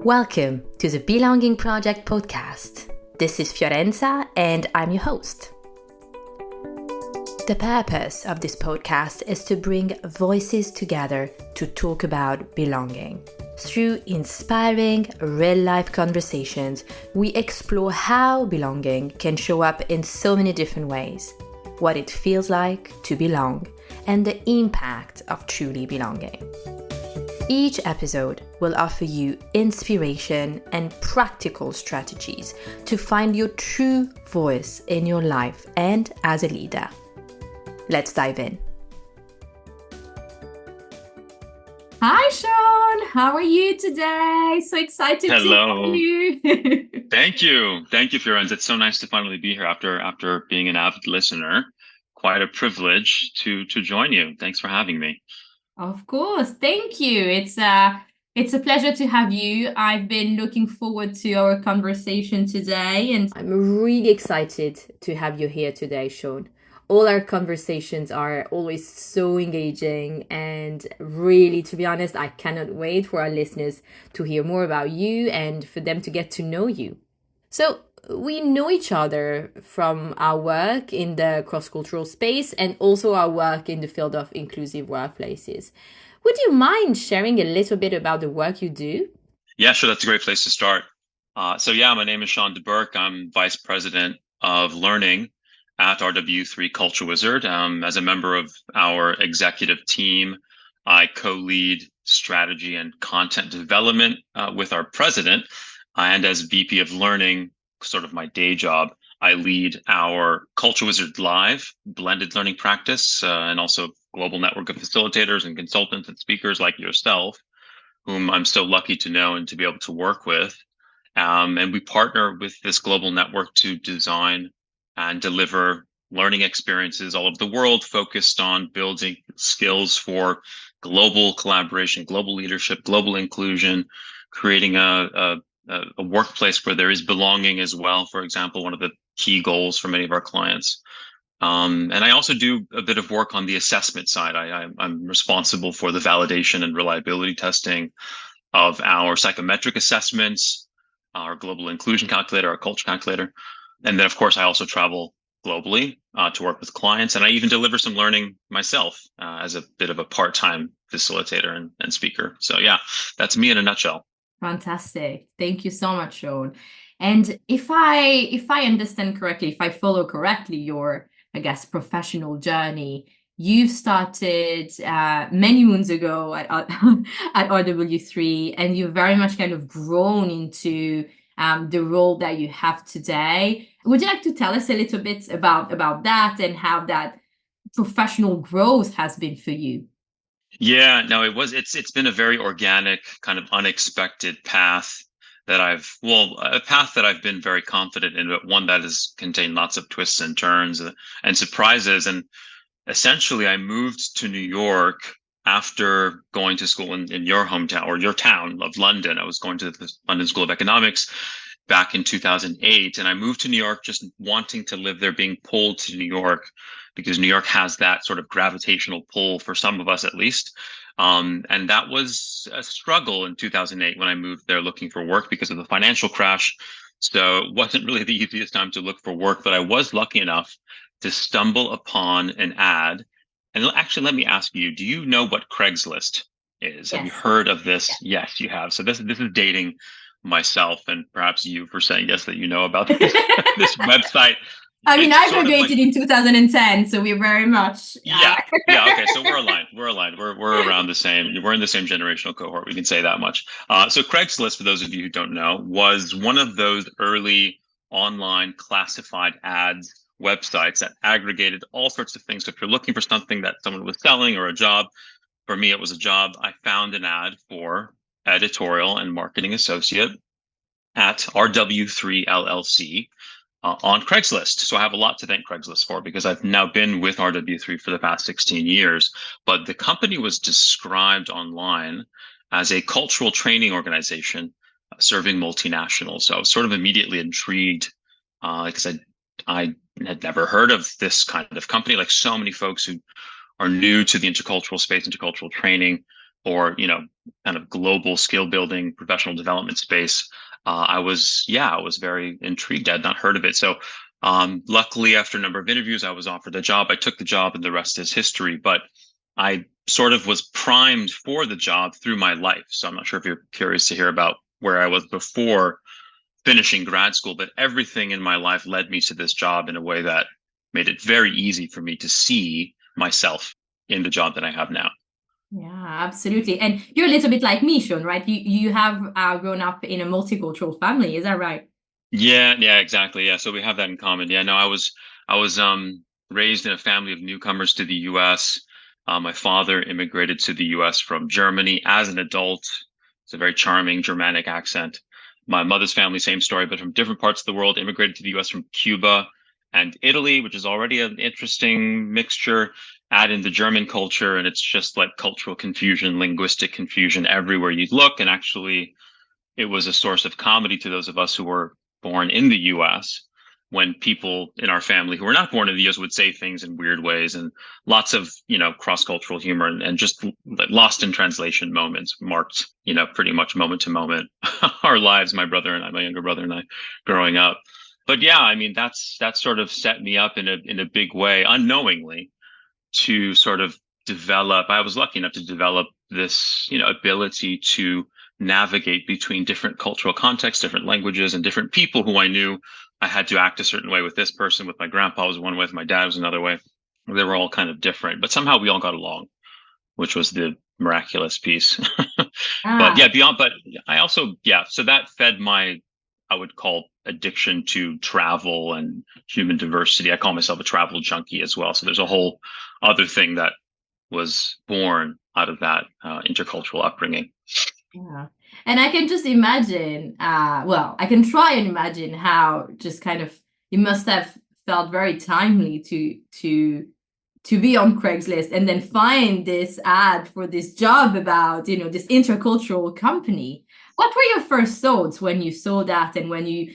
Welcome to the Belonging Project podcast. This is Fiorenza and I'm your host. The purpose of this podcast is to bring voices together to talk about belonging. Through inspiring, real-life conversations, we explore how belonging can show up in so many different ways, what it feels like to belong, and the impact of truly belonging. Each episode will offer you inspiration and practical strategies to find your true voice in your life and as a leader. Let's dive in. Hi, Sean. How are you today? So excited to hear you. Thank you, Fiorenza. It's so nice to finally be here after being an avid listener. Quite a privilege to join you. Thanks for having me. Of course. Thank you. It's a pleasure to have you. I've been looking forward to our conversation today, and I'm really excited to have you here today, Sean. All our conversations are always so engaging, and really, to be honest, I cannot wait for our listeners to hear more about you and for them to get to know you. So, we know each other from our work in the cross-cultural space and also our work in the field of inclusive workplaces. Would you mind sharing a little bit about the work you do? Yeah, sure. That's a great place to start. My name is Sean Dubberke. I'm Vice President of Learning at RW3 Culture Wizard. As a member of our executive team, I co-lead strategy and content development with our president. And as VP of Learning, sort of my day job, I lead our Culture Wizard Live blended learning practice and also global network of facilitators and consultants and speakers like yourself, whom I'm so lucky to know and to be able to work with. And we partner with this global network to design and deliver learning experiences all over the world, focused on building skills for global collaboration, global leadership, global inclusion, creating a workplace where there is belonging as well. For example, one of the key goals for many of our clients. And I also do a bit of work on the assessment side. I'm responsible for the validation and reliability testing of our psychometric assessments, our global inclusion calculator, our culture calculator. And then, of course, I also travel globally to work with clients. And I even deliver some learning myself as a bit of a part-time facilitator and speaker. So yeah, that's me in a nutshell. Fantastic. Thank you so much, Sean. And if I understand correctly, if I follow correctly your, I guess, professional journey, you started many moons ago at RW3, and you've very much kind of grown into the role that you have today. Would you like to tell us a little bit about that and how that professional growth has been for you? Yeah, no, it's been a very organic, kind of unexpected path that a path that I've been very confident in, but one that has contained lots of twists and turns and surprises. And essentially, I moved to New York after going to school in your hometown or your town of London. I was going to the London School of Economics back in 2008. And I moved to New York just wanting to live there, being pulled to New York because New York has that sort of gravitational pull for some of us at least. And that was a struggle in 2008 when I moved there looking for work because of the financial crash. So it wasn't really the easiest time to look for work, but I was lucky enough to stumble upon an ad. And actually, let me ask you, do you know what Craigslist is? Yes. Have you heard of this? Yes, you have. So this is dating myself and perhaps you for saying yes that you know about this website. I mean, I graduated in 2010, so we're very much yeah. Okay, so we're aligned. We're around the same. We're in the same generational cohort. We can say that much. So Craigslist, for those of you who don't know, was one of those early online classified ads websites that aggregated all sorts of things. So if you're looking for something that someone was selling or a job, for me it was a job. I found an ad for editorial and marketing associate at RW3 LLC on Craigslist. So I have a lot to thank Craigslist for because I've now been with RW3 for the past 16 years. But the company was described online as a cultural training organization serving multinationals. So I was sort of immediately intrigued because I had never heard of this kind of company. Like so many folks who are new to the intercultural space, intercultural training, or, kind of global skill building, professional development space, I was very intrigued. I had not heard of it. So, luckily, after a number of interviews, I was offered the job. I took the job, and the rest is history. But I sort of was primed for the job through my life. So I'm not sure if you're curious to hear about where I was before finishing grad school, but everything in my life led me to this job in a way that made it very easy for me to see myself in the job that I have now. Yeah, absolutely. And you're a little bit like me, Sean, right? You have grown up in a multicultural family, is that right? Yeah, exactly. Yeah, so we have that in common. Yeah, no, I was raised in a family of newcomers to the U.S. My father immigrated to the U.S. from Germany as an adult. It's a very charming Germanic accent. My mother's family, same story, but from different parts of the world, immigrated to the U.S. from Cuba and Italy, which is already an interesting mixture. Add in the German culture, and it's just like cultural confusion, linguistic confusion everywhere you look. And actually, it was a source of comedy to those of us who were born in the US when people in our family who were not born in the US would say things in weird ways, and lots of, cross-cultural humor, and just lost in translation moments marked, pretty much moment to moment our lives, my brother and I, my younger brother and I, growing up. But yeah, I mean, that sort of set me up in a big way unknowingly to sort of develop. I was lucky enough to develop this, ability to navigate between different cultural contexts, different languages, and different people who I knew. I had to act a certain way with this person. With my grandpa was one way, with my dad was another way. They were all kind of different, but somehow we all got along, which was the miraculous piece. But yeah, Ah, beyond, but I also, yeah, so that fed my, I would call addiction to travel and human diversity. I call myself a travel junkie as well. So there's a whole other thing that was born out of that intercultural upbringing. yeah. And I can just imagine, well, I can try and imagine how just kind of you must have felt very timely to be on Craigslist and then find this ad for this job about, this intercultural company. What were your first thoughts when you saw that and when you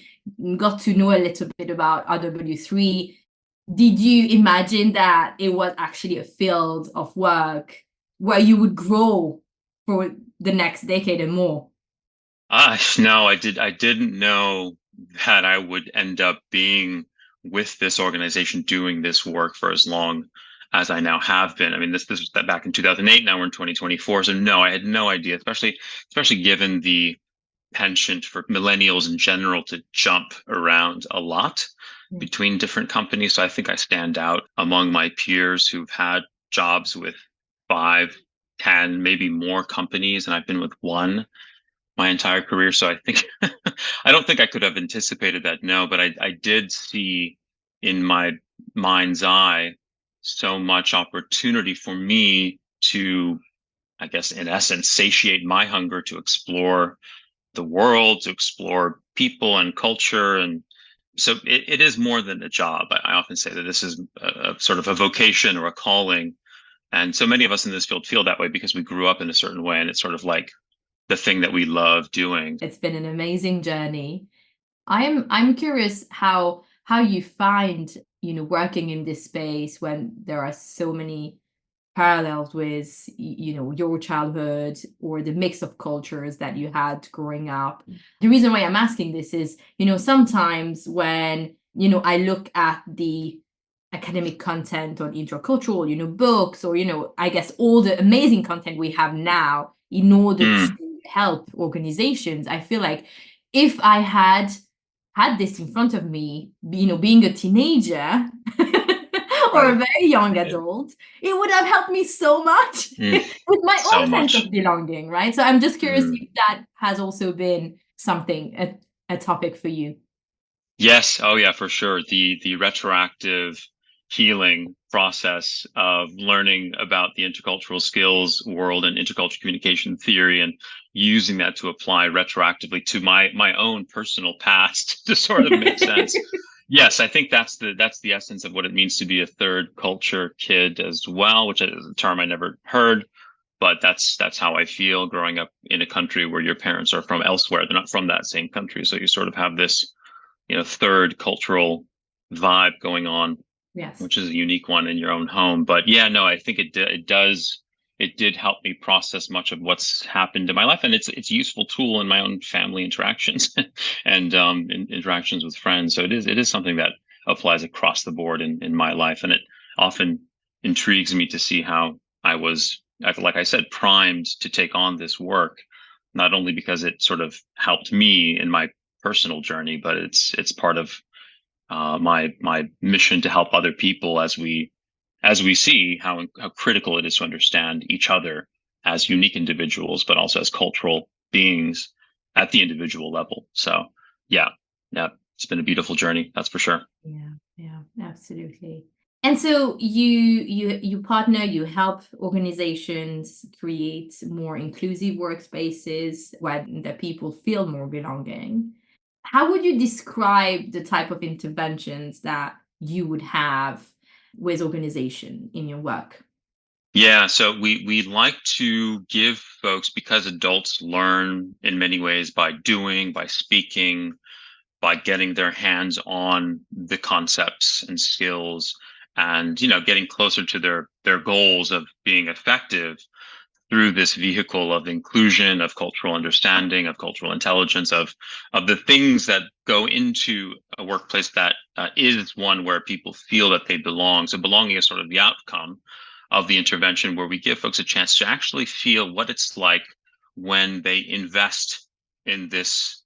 got to know a little bit about RW3? Did you imagine that it was actually a field of work where you would grow for the next decade and more? No, I didn't know that I would end up being with this organization doing this work for as long as I now have been. I mean, this was back in 2008. Now we're in 2024. So no, I had no idea, especially given the penchant for millennials in general to jump around a lot Mm. between different companies. So I think I stand out among my peers who've had jobs with 5, 10, maybe more companies, and I've been with one my entire career. So I think I don't think I could have anticipated that. No, but I did see in my mind's eye so much opportunity for me to, I guess, in essence, satiate my hunger to explore the world, to explore people and culture. And so it is more than a job. I often say that this is a sort of a vocation or a calling. And so many of us in this field feel that way because we grew up in a certain way, and it's sort of like the thing that we love doing. It's been an amazing journey. I'm curious how you find, working in this space when there are so many parallels with your childhood or the mix of cultures that you had growing up. The reason why I'm asking this is, sometimes when I look at the academic content on intercultural, books, or I guess all the amazing content we have now in order to Mm, help organizations, I feel like if I had this in front of me, being a teenager or a right. very young Yeah. adult, it would have helped me so much Mm, with my so own sense much. of belonging, right? So I'm just curious Mm. if that has also been something, a topic for you. Yes. Oh, yeah, for sure. The retroactive healing process of learning about the intercultural skills world and intercultural communication theory, and using that to apply retroactively to my own personal past to sort of make sense. Yes, I think that's the essence of what it means to be a third culture kid as well, which is a term I never heard, but that's how I feel growing up in a country where your parents are from elsewhere. They're not from that same country, so you sort of have this, third cultural vibe going on, Yes. which is a unique one in your own home. But yeah, no, I think it it did help me process much of what's happened in my life, and it's a useful tool in my own family interactions and interactions with friends. So it is something that applies across the board in my life, and it often intrigues me to see how like I said, primed to take on this work, not only because it sort of helped me in my personal journey, but it's part of my mission to help other people as we see how critical it is to understand each other as unique individuals, but also as cultural beings at the individual level. So yeah, yeah, it's been a beautiful journey, that's for sure. Yeah, absolutely. And so you partner, you help organizations create more inclusive workspaces where the people feel more belonging. How would you describe the type of interventions that you would have with organization in your work? Yeah, so we like to give folks, because adults learn in many ways by doing, by speaking, by getting their hands on the concepts and skills, and getting closer to their goals of being effective through this vehicle of inclusion, of cultural understanding, of cultural intelligence, of the things that go into a workplace that is one where people feel that they belong. So belonging is sort of the outcome of the intervention, where we give folks a chance to actually feel what it's like when they invest in this,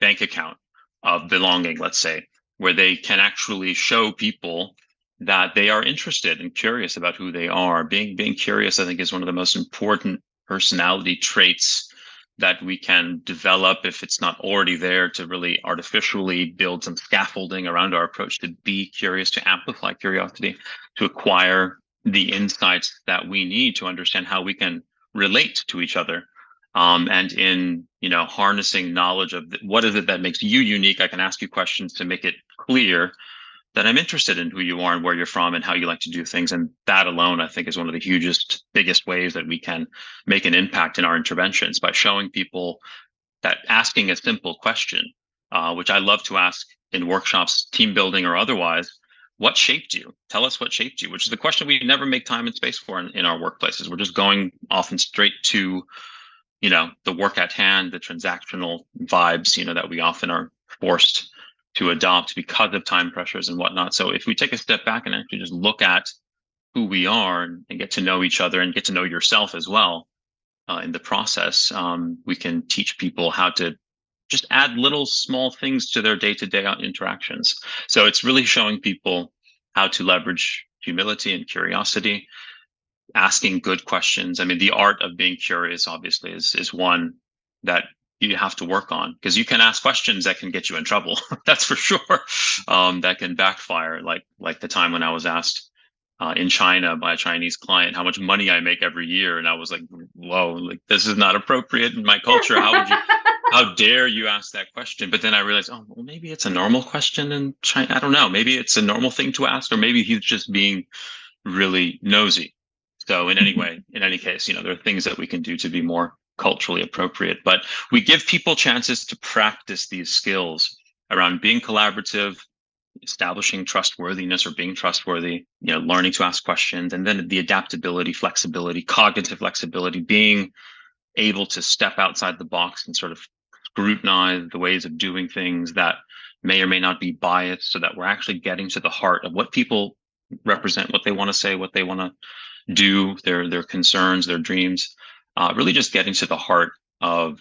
bank account of belonging, let's say, where they can actually show people that they are interested and curious about who they are. Being curious, I think, is one of the most important personality traits that we can develop, if it's not already there, to really artificially build some scaffolding around our approach to be curious, to amplify curiosity, to acquire the insights that we need to understand how we can relate to each other. And in harnessing knowledge of what is it that makes you unique, I can ask you questions to make it clear that I'm interested in who you are and where you're from and how you like to do things. And that alone, I think, is one of the biggest ways that we can make an impact in our interventions, by showing people that asking a simple question, which I love to ask in workshops, team building or otherwise: what shaped you? Tell us what shaped you, which is the question we never make time and space for in our workplaces. We're just going often straight to, the work at hand, the transactional vibes, that we often are forced to adopt because of time pressures and whatnot. So if we take a step back and actually just look at who we are and get to know each other and get to know yourself as well, in the process, we can teach people how to just add little small things to their day-to-day interactions. So it's really showing people how to leverage humility and curiosity, asking good questions. I mean, the art of being curious, obviously, is one that you have to work on, because you can ask questions that can get you in trouble. That's for sure. That can backfire, like the time when I was asked in China by a Chinese client how much money I make every year, and I was like, "Whoa, like this is not appropriate in my culture. How dare you ask that question?" But then I realized, oh, well, maybe it's a normal question in China. I don't know. Maybe it's a normal thing to ask, or maybe he's just being really nosy. So in any case, there are things that we can do to be more culturally appropriate. But we give people chances to practice these skills around being collaborative, establishing trustworthiness or being trustworthy, learning to ask questions, and then the adaptability, flexibility, cognitive flexibility, being able to step outside the box and sort of scrutinize the ways of doing things that may or may not be biased, so that we're actually getting to the heart of what people represent, what they want to say, what they want to do, their concerns, their dreams, really just getting to the heart of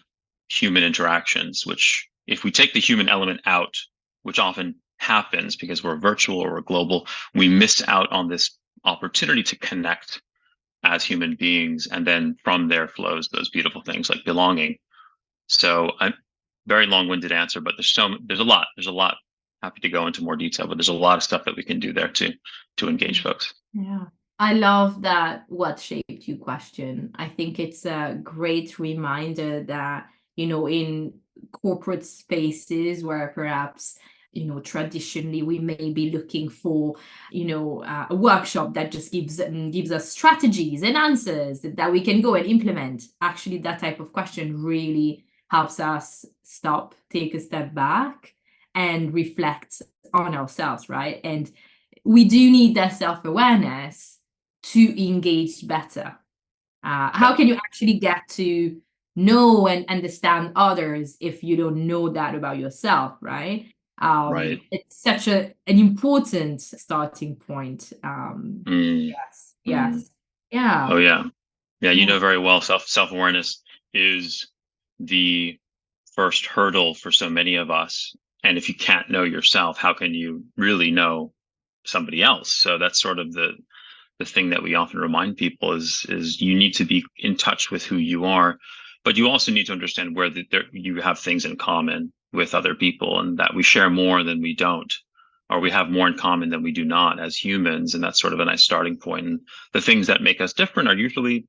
human interactions, which, if we take the human element out, which often happens because we're virtual or we're global, we miss out on this opportunity to connect as human beings. And then from there flows those beautiful things like belonging. So a very long-winded answer, but there's a lot. Happy to go into more detail, but there's a lot of stuff that we can do there to engage folks. Yeah. I love that what shaped you question. I think it's a great reminder that, in corporate spaces where perhaps, traditionally we may be looking for, a workshop that just gives us strategies and answers that we can go and implement. Actually, that type of question really helps us stop, take a step back, and reflect on ourselves, right? And we do need that self-awareness to engage better. How can you actually get to know and understand others if you don't know that about yourself, right? Right. It's such an important starting point. Mm, Yes, mm. yes, yeah, Oh yeah. Yeah, you yeah. know very well self-awareness is the first hurdle for so many of us. And if you can't know yourself, how can you really know somebody else? So that's sort of the thing that we often remind people is you need to be in touch with who you are, but you also need to understand where you have things in common with other people, and that we share more than we don't, or we have more in common than we do not as humans, and that's sort of a nice starting point. And the things that make us different are usually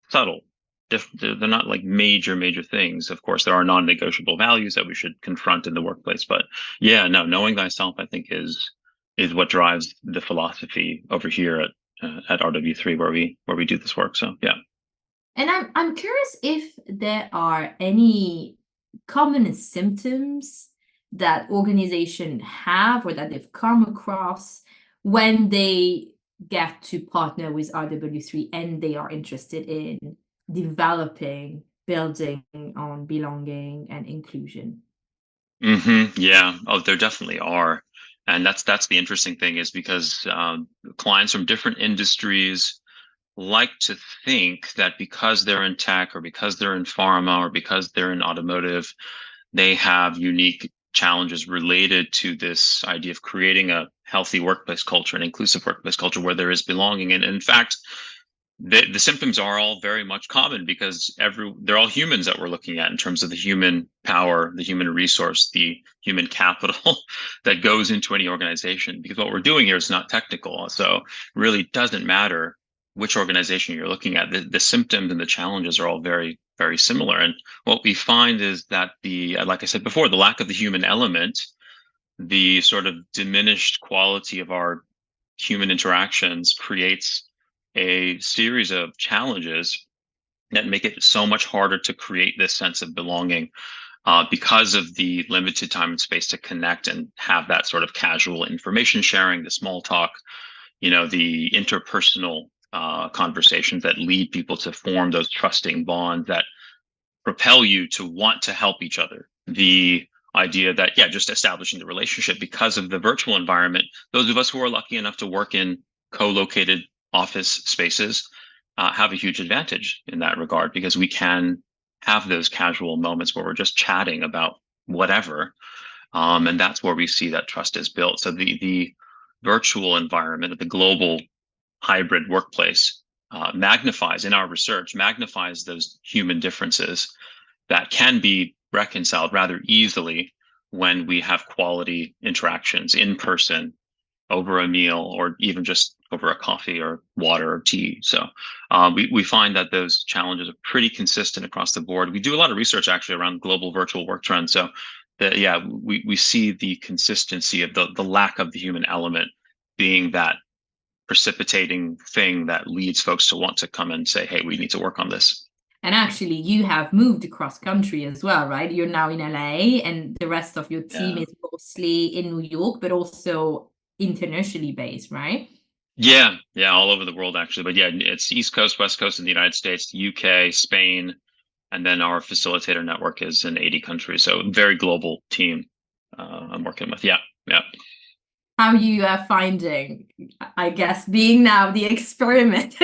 subtle. They're not like major things. Of course, there are non-negotiable values that we should confront in the workplace, but yeah, no, knowing thyself, I think, is what drives the philosophy over here at RW3 where we do this work. So yeah. And I'm curious if there are any common symptoms that organizations have or that they've come across when they get to partner with RW3 and they are interested in developing, building on belonging and inclusion. Yeah. Oh, there definitely are. And that's the interesting thing, is because clients from different industries like to think that because they're in tech, or because they're in pharma, or because they're in automotive, they have unique challenges related to this idea of creating a healthy workplace culture, an inclusive workplace culture where there is belonging. And in fact, the symptoms are all very much common, because they're all humans that we're looking at in terms of the human power, the human resource, the human capital that goes into any organization. Because what we're doing here is not technical, so it really doesn't matter which organization you're looking at. The symptoms and the challenges are all very similar. And what we find is that like I said before, the lack of the human element, the sort of diminished quality of our human interactions, creates a series of challenges that make it so much harder to create this sense of belonging, because of the limited time and space to connect and have that sort of casual information sharing, the small talk, the interpersonal conversations that lead people to form those trusting bonds that propel you to want to help each other. The idea that, yeah, just establishing the relationship because of the virtual environment, those of us who are lucky enough to work in co-located office spaces have a huge advantage in that regard, because we can have those casual moments where we're just chatting about whatever. And that's where we see that trust is built. So the virtual environment, the global hybrid workplace, magnifies, in our research, magnifies those human differences that can be reconciled rather easily when we have quality interactions in person, over a meal, or even just over a coffee or water or tea. So we find that those challenges are pretty consistent across the board. We do a lot of research actually around global virtual work trends. So yeah, we see the consistency of the lack of the human element being that precipitating thing that leads folks to want to come and say, hey, we need to work on this. And actually, you have moved across country as well, right? You're now in LA, and the rest of your team Yeah. is mostly in New York, but also internationally based, right? Yeah, all over the world actually. But yeah, it's East Coast, West Coast in the United States, the UK, Spain, and then our facilitator network is in 80 countries. So very global team I'm working with. Yeah, yeah. How you are finding, I guess, being now the experiment.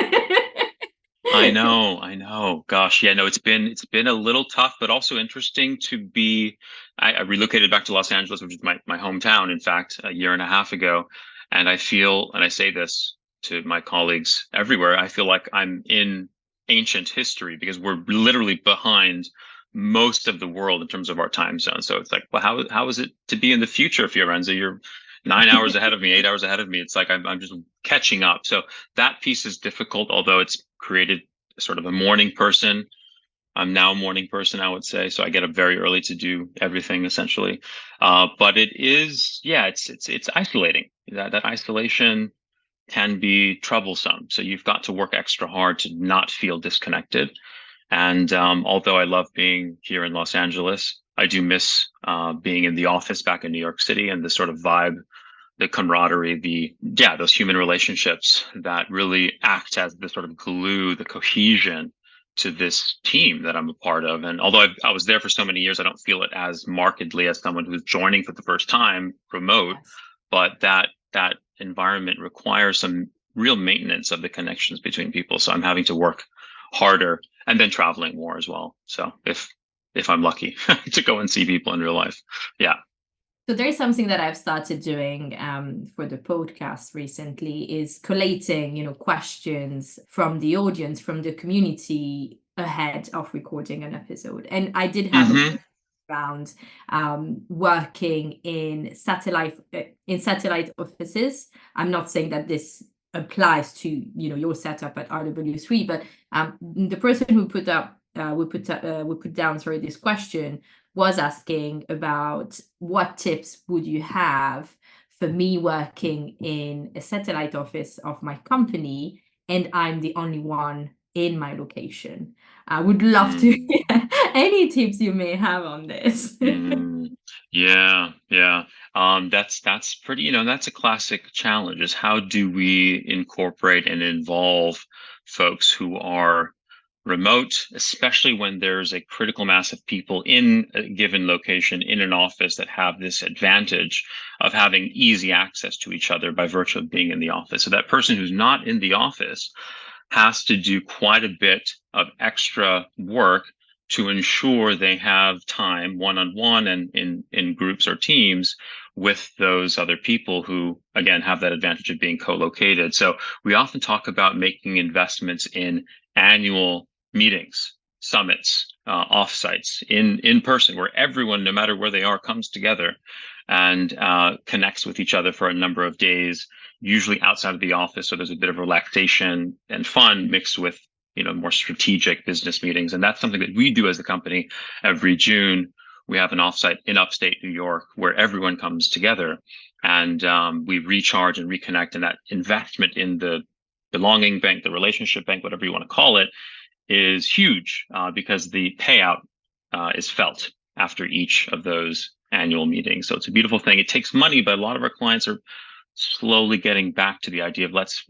I know. Gosh, yeah, no, it's been a little tough, but also interesting to be. I relocated back to Los Angeles, which is my hometown, in fact, a year and a half ago. And I feel, and I say this to my colleagues everywhere, I feel like I'm in ancient history, because we're literally behind most of the world in terms of our time zone. So it's like, well, how is it to be in the future, Fiorenza? You're 9 hours ahead of me, 8 hours ahead of me. It's like I'm just catching up. So that piece is difficult, although it's created sort of a morning person. I'm now a morning person, I would say. So I get up very early to do everything essentially. But it is, yeah, it's isolating. That isolation can be troublesome. So you've got to work extra hard to not feel disconnected. And although I love being here in Los Angeles, I do miss being in the office back in New York City, and the sort of vibe the camaraderie, those human relationships that really act as the sort of glue, the cohesion to this team that I'm a part of. And although I was there for so many years, I don't feel it as markedly as someone who's joining for the first time remote. Yes. But that environment requires some real maintenance of the connections between people. So I'm having to work harder and then traveling more as well. So if I'm lucky to go and see people in real life. Yeah. So there's something that I've started doing for the podcast recently is collating, questions from the audience, from the community ahead of recording an episode. And I did have a Mm-hmm. question around working in satellite offices. I'm not saying that this applies to your setup at RW3, but the person who put up we put down this question was asking about what tips would you have for me working in a satellite office of my company and I'm the only one in my location. I would love to Mm. hear any tips you may have on this. Mm, yeah, yeah. That's pretty, that's a classic challenge is how do we incorporate and involve folks who are remote, especially when there's a critical mass of people in a given location in an office that have this advantage of having easy access to each other by virtue of being in the office. So that person who's not in the office has to do quite a bit of extra work to ensure they have time one-on-one and in groups or teams with those other people who, again, have that advantage of being co-located. So we often talk about making investments in annual meetings, summits, offsites in person, where everyone, no matter where they are, comes together and connects with each other for a number of days, usually outside of the office. So there's a bit of relaxation and fun mixed with more strategic business meetings. And that's something that we do as a company every June. We have an offsite in upstate New York where everyone comes together and we recharge and reconnect. And that investment in the belonging bank, the relationship bank, whatever you want to call it, is huge because the payout is felt after each of those annual meetings. So it's a beautiful thing. It takes money, but a lot of our clients are slowly getting back to the idea of let's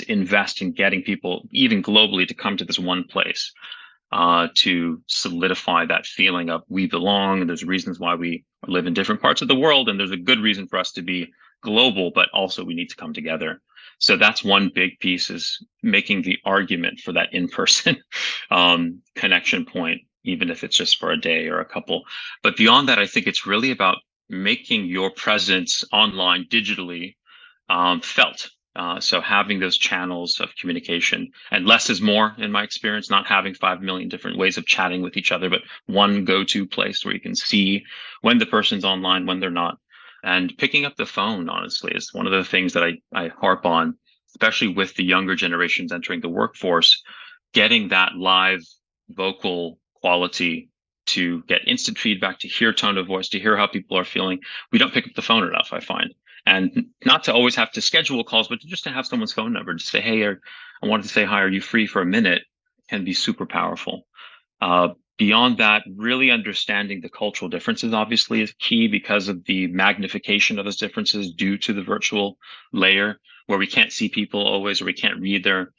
invest in getting people even globally to come to this one place to solidify that feeling of we belong. And there's reasons why we live in different parts of the world, and there's a good reason for us to be global, but also we need to come together. So that's one big piece, is making the argument for that in-person connection point, even if it's just for a day or a couple. But beyond that, I think it's really about making your presence online digitally felt. So having those channels of communication, and less is more in my experience, not having 5 million different ways of chatting with each other, but one go-to place where you can see when the person's online, when they're not. And picking up the phone, honestly, is one of the things that I harp on, especially with the younger generations entering the workforce, getting that live vocal quality to get instant feedback, to hear tone of voice, to hear how people are feeling. We don't pick up the phone enough, I find. And not to always have to schedule calls, but just to have someone's phone number, to say, hey, I wanted to say hi, are you free for a minute, can be super powerful. Beyond that, really understanding the cultural differences obviously is key because of the magnification of those differences due to the virtual layer, where we can't see people always, or we can't read their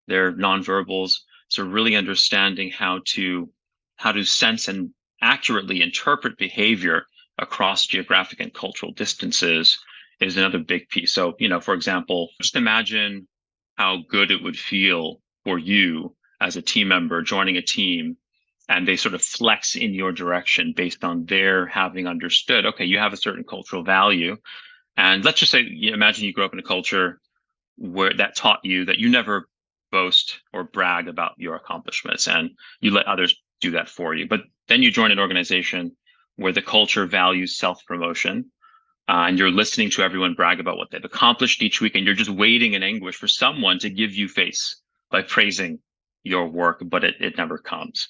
nonverbals. So really understanding how to sense and accurately interpret behavior across geographic and cultural distances is another big piece. So, for example, just imagine how good it would feel for you as a team member joining a team and they sort of flex in your direction based on their having understood, okay, you have a certain cultural value. And let's just say, imagine you grew up in a culture where that taught you that you never boast or brag about your accomplishments and you let others do that for you. But then you join an organization where the culture values self-promotion, and you're listening to everyone brag about what they've accomplished each week, and you're just waiting in anguish for someone to give you face by praising your work, but it never comes.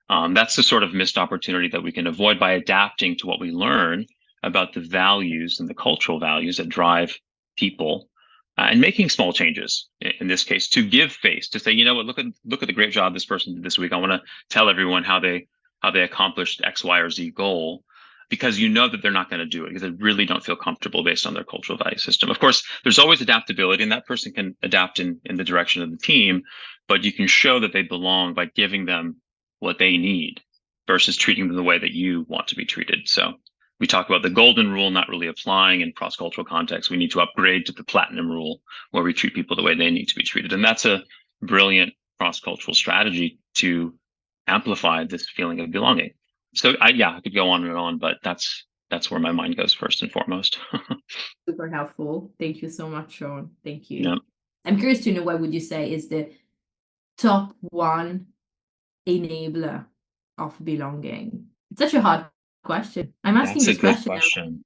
That's the sort of missed opportunity that we can avoid by adapting to what we learn about the values and the cultural values that drive people, and making small changes in this case to give face, to say, what, look at the great job this person did this week. I want to tell everyone how they accomplished X, Y, or Z goal. because you know that they're not going to do it because they really don't feel comfortable based on their cultural value system. Of course, there's always adaptability, and that person can adapt in the direction of the team, but you can show that they belong by giving them what they need versus treating them the way that you want to be treated. So we talk about the golden rule not really applying in cross-cultural context. We need to upgrade to the platinum rule where we treat people the way they need to be treated. And that's a brilliant cross-cultural strategy to amplify this feeling of belonging. So I could go on and on, but that's where my mind goes first and foremost. Super helpful. Thank you so much, Sean. Thank you. Yeah. I'm curious to know, what would you say is the top one enabler of belonging? It's such a hard question. I'm asking That's a this good question.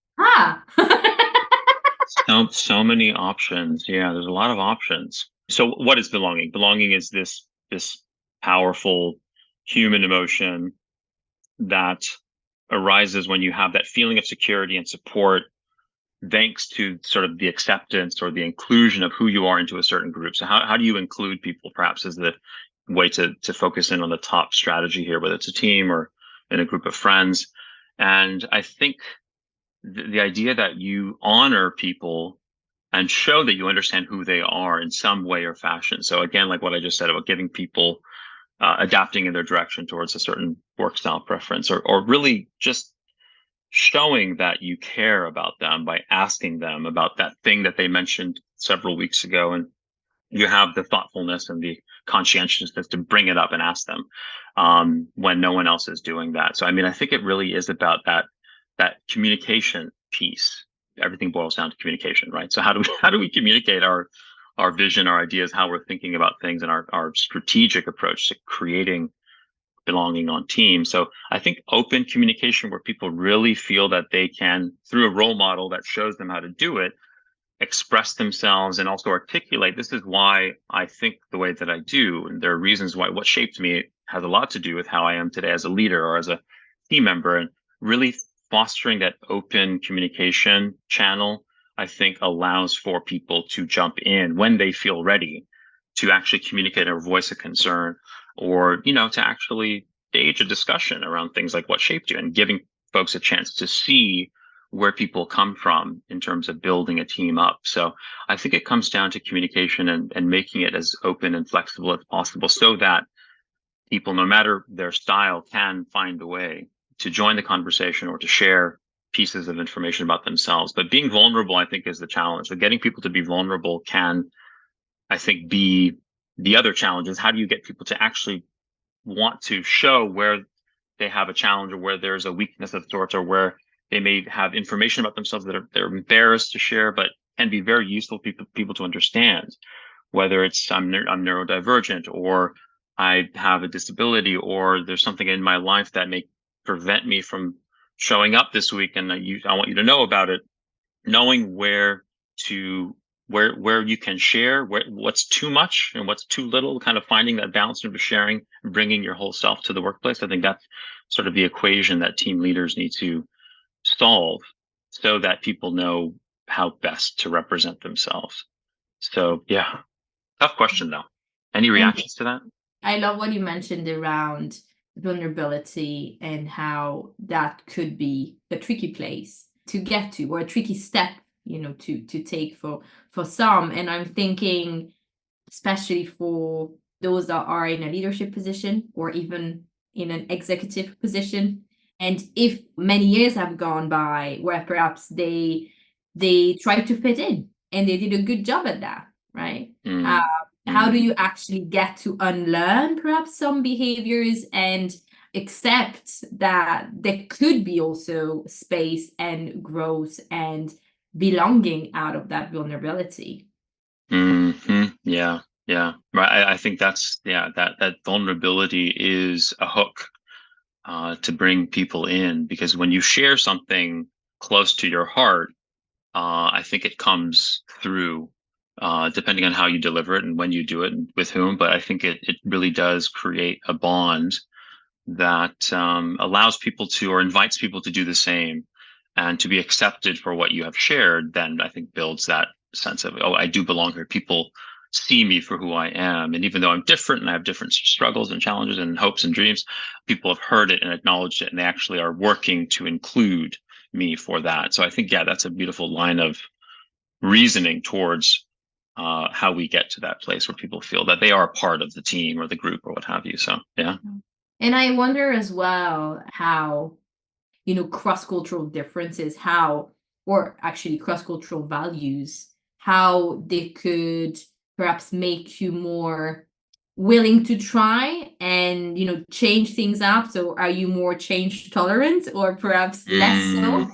So many options. Yeah, there's a lot of options. So what is belonging? Belonging is this powerful human emotion that arises when you have that feeling of security and support thanks to sort of the acceptance or the inclusion of who you are into a certain group. So how do you include people, perhaps, is the way to focus in on the top strategy here, whether it's a team or in a group of friends. And I think the idea that you honor people and show that you understand who they are in some way or fashion. So again, like what I just said about giving people adapting in their direction towards a certain work style preference, or really just showing that you care about them by asking them about that thing that they mentioned several weeks ago, and you have the thoughtfulness and the conscientiousness to bring it up and ask them when no one else is doing that. So I mean, I think it really is about that communication piece. Everything boils down to communication, right? So how do we communicate our vision, our ideas, how we're thinking about things, and our strategic approach to creating belonging on teams? So I think open communication, where people really feel that they can, through a role model that shows them how to do it, express themselves and also articulate, this is why I think the way that I do. And there are reasons why. What shaped me has a lot to do with how I am today as a leader or as a team member. And really fostering that open communication channel, I think, allows for people to jump in when they feel ready to actually communicate or voice a concern, or, to actually stage a discussion around things like what shaped you, and giving folks a chance to see where people come from in terms of building a team up. So I think it comes down to communication and making it as open and flexible as possible, so that people, no matter their style, can find a way to join the conversation or to share pieces of information about themselves. But being vulnerable, I think, is the challenge. So getting people to be vulnerable can, I think, be the other challenge. Is how do you get people to actually want to show where they have a challenge, or where there's a weakness of sorts, or where they may have information about themselves that they're embarrassed to share, but can be very useful people to understand. Whether it's I'm neurodivergent, or I have a disability, or there's something in my life that may prevent me from showing up this week, and I want you to know about it. Knowing where you can share, what's too much and what's too little, kind of finding that balance of sharing, bringing your whole self to the workplace. I think that's sort of the equation that team leaders need to solve, so that people know how best to represent themselves. So yeah, tough question though. Any reactions to that? I love what you mentioned around vulnerability and how that could be a tricky place to get to, or a tricky step, to take for some. And I'm thinking, especially for those that are in a leadership position or even in an executive position. And if many years have gone by where perhaps they tried to fit in and they did a good job at that, right? How do you actually get to unlearn perhaps some behaviors and accept that there could be also space and growth and belonging out of that vulnerability? Yeah. Right. I think that's that vulnerability is a hook to bring people in, because when you share something close to your heart, I think it comes through, depending on how you deliver it and when you do it and with whom. But I think it really does create a bond that allows people to, or invites people to do the same, and to be accepted for what you have shared. Then I think builds that sense of, oh, I do belong here. People see me for who I am. And even though I'm different and I have different struggles and challenges and hopes and dreams, people have heard it and acknowledged it, and they actually are working to include me for that. So I think, yeah, that's a beautiful line of reasoning towards how we get to that place where people feel that they are part of the team or the group or what have you. So, yeah. And I wonder as well how, cross-cultural differences, or actually cross-cultural values, how they could perhaps make you more willing to try and, change things up. So are you more change tolerant or perhaps less so?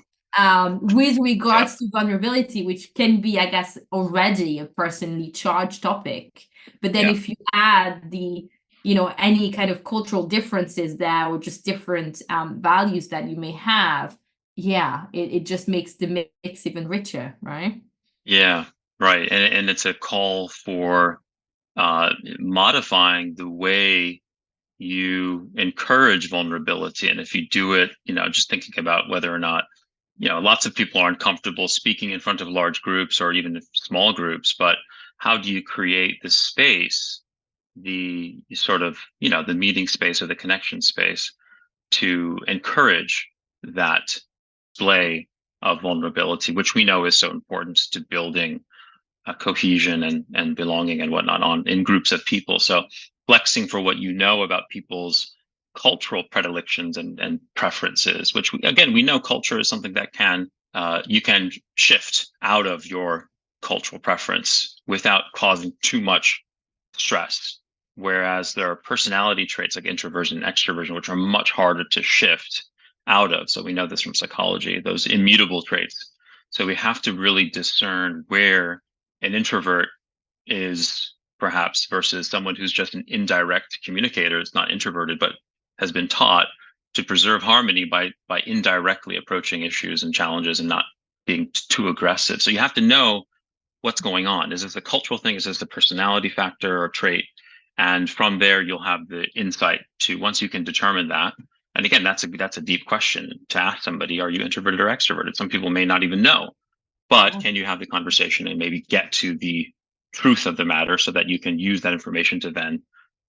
With Yeah. regards to vulnerability, which can be, I guess, already a personally charged topic. But then Yeah. if you add any kind of cultural differences there or just different values that you may have, yeah, it just makes the mix even richer, right? Yeah. Right. And it's a call for modifying the way you encourage vulnerability. And if you do it, just thinking about whether or not, lots of people aren't comfortable speaking in front of large groups or even small groups, but how do you create the space, the sort of, the meeting space or the connection space to encourage that display of vulnerability, which we know is so important to building cohesion and belonging and whatnot in groups of people. So flexing for what you know about people's cultural predilections and preferences, which again, we know culture is something that you can shift out of your cultural preference without causing too much stress. Whereas there are personality traits like introversion and extroversion, which are much harder to shift out of. So we know this from psychology, those immutable traits. So we have to really discern where an introvert is perhaps versus someone who's just an indirect communicator. It's not introverted, but has been taught to preserve harmony by indirectly approaching issues and challenges and not being too aggressive. So you have to know what's going on. Is this a cultural thing? Is this a personality factor or trait? And from there, you'll have the insight to, once you can determine that. And again, that's a deep question to ask somebody: are you introverted or extroverted? Some people may not even know, but can you have the conversation and maybe get to the truth of the matter so that you can use that information to then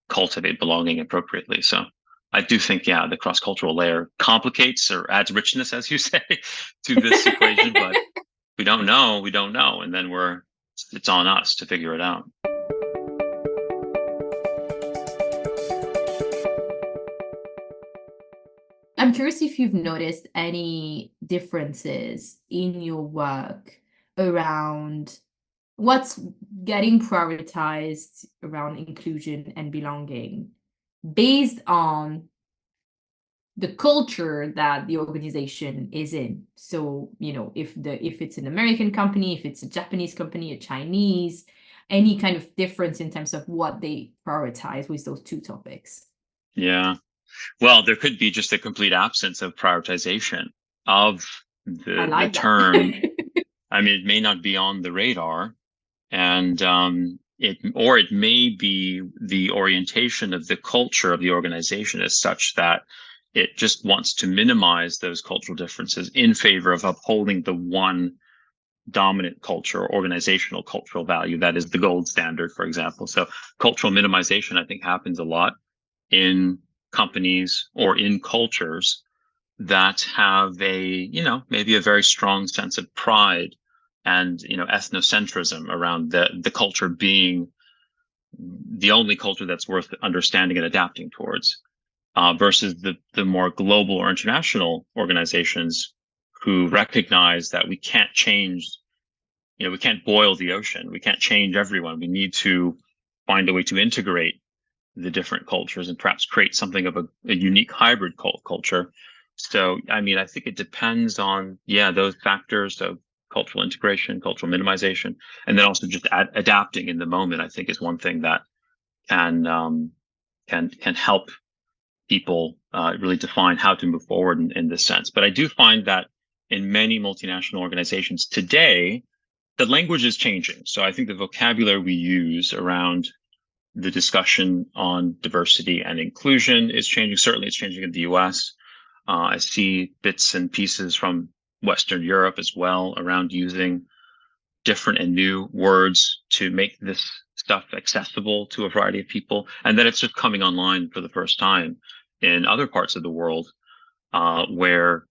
cultivate belonging appropriately? So I do think, yeah, the cross-cultural layer complicates or adds richness, as you say, to this equation, but we don't know, we don't know. And then it's on us to figure it out. I'm curious if you've noticed any differences in your work around what's getting prioritized around inclusion and belonging based on the culture that the organization is in. So, if it's an American company, if it's a Japanese company, a Chinese, any kind of difference in terms of what they prioritize with those two topics. Yeah. Well, there could be just a complete absence of prioritization of I the like term. that. I mean, it may not be on the radar, and it may be the orientation of the culture of the organization is such that it just wants to minimize those cultural differences in favor of upholding the one dominant culture or organizational cultural value that is the gold standard, for example. So cultural minimization, I think, happens a lot in companies or in cultures that have maybe a very strong sense of pride and, ethnocentrism around the culture being the only culture that's worth understanding and adapting towards, versus the more global or international organizations who recognize that we can't change, we can't boil the ocean. We can't change everyone. We need to find a way to integrate the different cultures and perhaps create something of a unique hybrid culture. So, I mean, I think it depends on, those factors of cultural integration, cultural minimization, and then also just adapting in the moment, I think, is one thing that can can help people really define how to move forward in this sense. But I do find that in many multinational organizations today, the language is changing. So I think the vocabulary we use around the discussion on diversity and inclusion is changing. Certainly, it's changing in the US. I see bits and pieces from Western Europe as well around using different and new words to make this stuff accessible to a variety of people, and that it's just coming online for the first time in other parts of the world where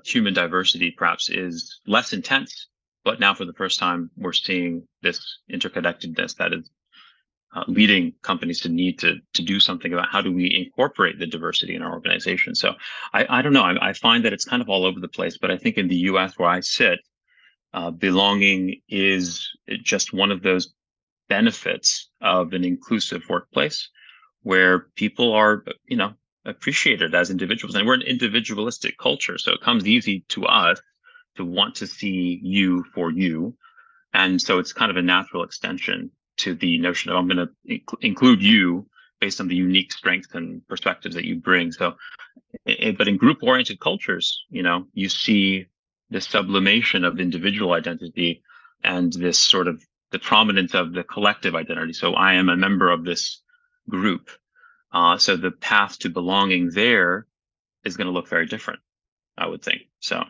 human diversity perhaps is less intense, but now for the first time we're seeing this interconnectedness that is leading companies to need to do something about how do we incorporate the diversity in our organization. So I don't know. I find that it's kind of all over the place, but I think in the U.S. where I sit, belonging is just one of those benefits of an inclusive workplace where people are, appreciated as individuals. And we're an individualistic culture. So it comes easy to us to want to see you for you. And so it's kind of a natural extension to the notion of I'm going to include you based on the unique strengths and perspectives that you bring. So, but in group oriented cultures, you see the sublimation of individual identity and this sort of the prominence of the collective identity. So I am a member of this group. So the path to belonging there is going to look very different, I would think. So,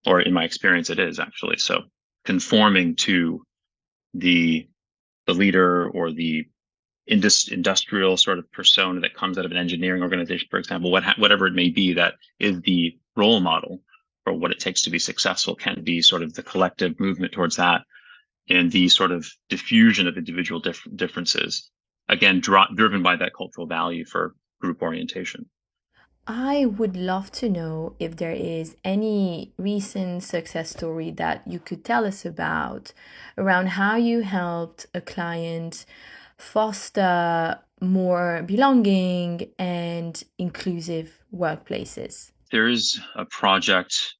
or in my experience, it is actually. So conforming to the leader or the industrial sort of persona that comes out of an engineering organization, for example, whatever it may be, that is the role model for what it takes to be successful, can be sort of the collective movement towards that, and the sort of diffusion of individual differences, again, driven by that cultural value for group orientation. I would love to know if there is any recent success story that you could tell us about around how you helped a client foster more belonging and inclusive workplaces. There is a project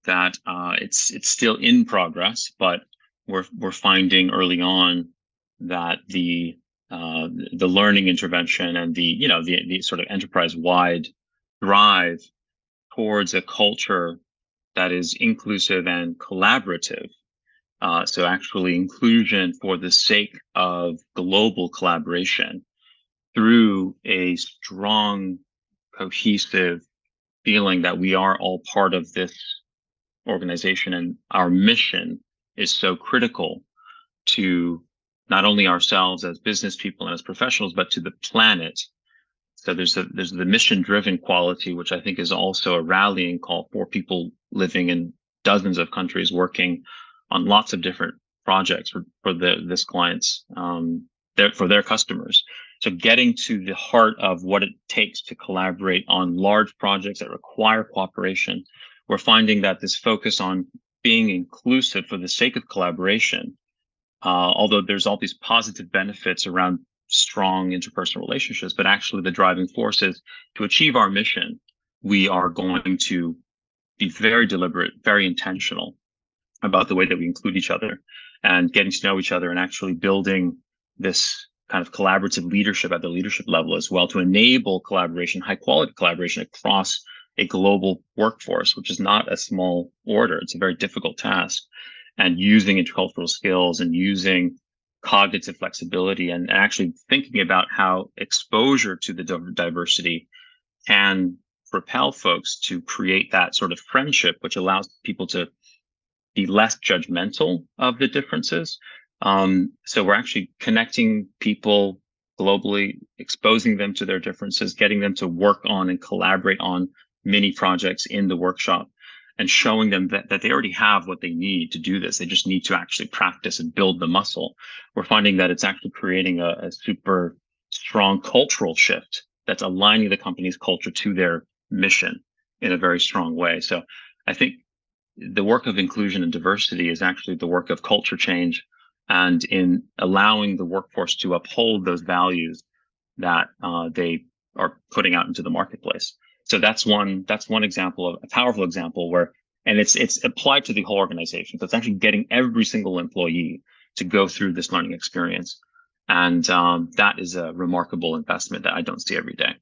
that it's still in progress, but we're finding early on that the learning intervention and the sort of enterprise-wide drive towards a culture that is inclusive and collaborative. So actually inclusion for the sake of global collaboration through a strong, cohesive feeling that we are all part of this organization and our mission is so critical to not only ourselves as business people and as professionals, but to the planet. So there's the mission driven quality, which I think is also a rallying call for people living in dozens of countries, working on lots of different projects for this clients, for their customers. So getting to the heart of what it takes to collaborate on large projects that require cooperation, we're finding that this focus on being inclusive for the sake of collaboration, although there's all these positive benefits around strong interpersonal relationships, but actually the driving force is to achieve our mission. We are going to be very deliberate, very intentional about the way that we include each other and getting to know each other and actually building this kind of collaborative leadership at the leadership level as well to enable collaboration, high quality collaboration across a global workforce, which is not a small order. It's a very difficult task. And using intercultural skills and using cognitive flexibility and actually thinking about how exposure to the diversity can propel folks to create that sort of friendship, which allows people to be less judgmental of the differences. So we're actually connecting people globally, exposing them to their differences, getting them to work on and collaborate on mini projects in the workshop, and showing them that they already have what they need to do this. They just need to actually practice and build the muscle. We're finding that it's actually creating a super strong cultural shift that's aligning the company's culture to their mission in a very strong way. So I think the work of inclusion and diversity is actually the work of culture change and in allowing the workforce to uphold those values that they are putting out into the marketplace. So that's one example of a powerful example where, and it's applied to the whole organization. So it's actually getting every single employee to go through this learning experience. And that is a remarkable investment that I don't see every day.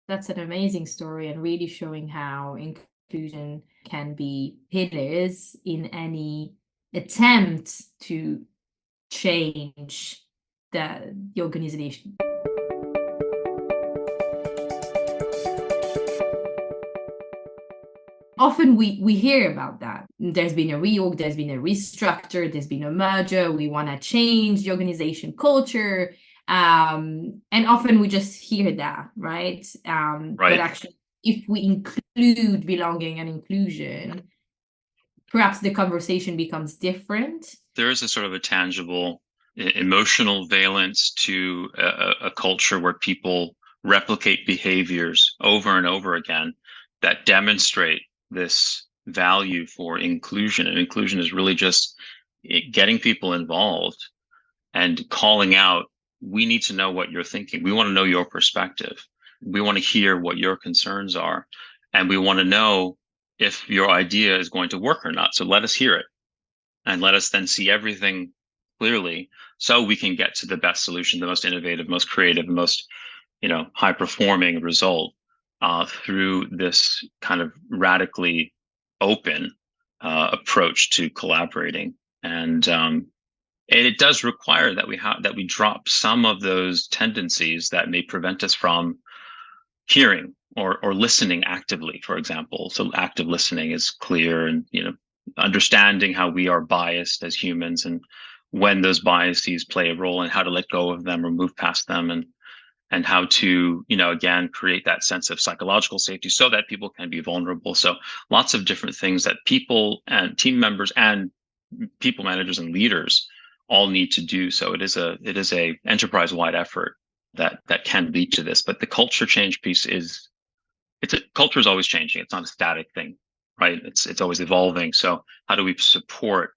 That's an amazing story and really showing how inclusion can be pillars in any attempt to change the organization. Often we hear about that. there's been a reorg, there's been a restructure, there's been a merger, we want to change the organization culture. And often we just hear that, right? Right. But actually, if we include belonging and inclusion, perhaps the conversation becomes different. There is a sort of a tangible emotional valence to a culture where people replicate behaviors over and over again that demonstrate this value for inclusion. And inclusion is really just getting people involved and calling out, we need to know what you're thinking. We want to know your perspective. We want to hear what your concerns are. And we want to know if your idea is going to work or not. So let us hear it. And let us then see everything clearly so we can get to the best solution, the most innovative, most creative, most, high performing result through this kind of radically open approach to collaborating. And it does require that we drop some of those tendencies that may prevent us from hearing or listening actively, for example. So active listening is clear, and understanding how we are biased as humans and when those biases play a role, and how to let go of them or move past them, and how to, again, create that sense of psychological safety so that people can be vulnerable. So lots of different things that people and team members and people managers and leaders all need to do. So it is a enterprise-wide effort that can lead to this. But the culture change piece culture is always changing. It's not a static thing, right? It's always evolving. So how do we support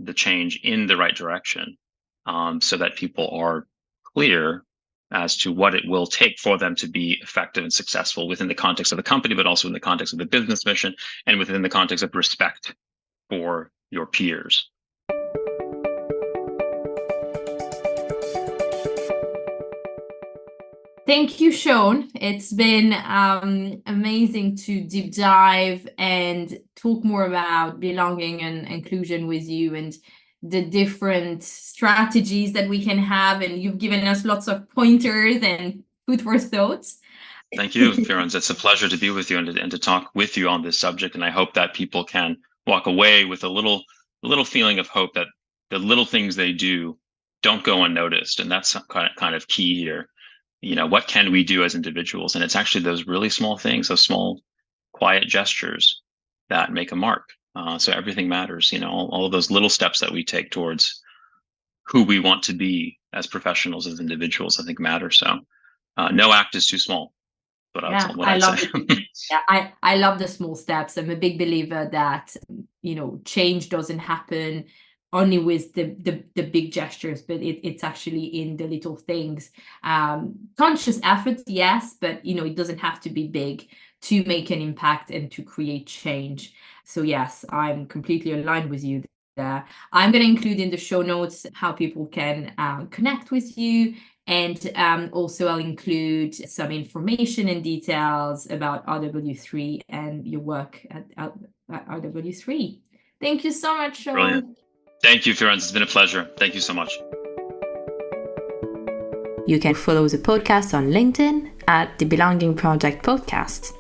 the change in the right direction, so that people are clear as to what it will take for them to be effective and successful within the context of the company, but also in the context of the business mission and within the context of respect for your peers. Thank you, Sean. It's been amazing to deep dive and talk more about belonging and inclusion with you, and the different strategies that we can have. And you've given us lots of pointers and food for thought. Thank you, Fiorenza. It's a pleasure to be with you and to talk with you on this subject. And I hope that people can walk away with a little feeling of hope that the little things they do don't go unnoticed. And that's kind of key here. What can we do as individuals? And it's actually those really small things, those small, quiet gestures that make a mark. So everything matters, all of those little steps that we take towards who we want to be as professionals, as individuals, I think matter. So no act is too small. But I love it. Yeah, I love the small steps. I'm a big believer that, change doesn't happen only with the big gestures, but it's actually in the little things. Conscious effort, yes, but it doesn't have to be big to make an impact and to create change. So yes, I'm completely aligned with you there. I'm going to include in the show notes how people can connect with you, and also I'll include some information and details about RW3 and your work at RW3. Thank you so much, Sean. Brilliant. Thank you, Fiorenza. It's been a pleasure. Thank you so much. You can follow the podcast on LinkedIn at the Belonging Project Podcast.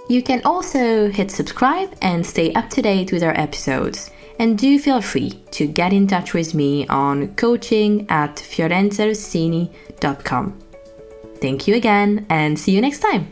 You can also hit subscribe and stay up to date with our episodes. And do feel free to get in touch with me on coaching@fiorenzarossini.com. Thank you again, and see you next time.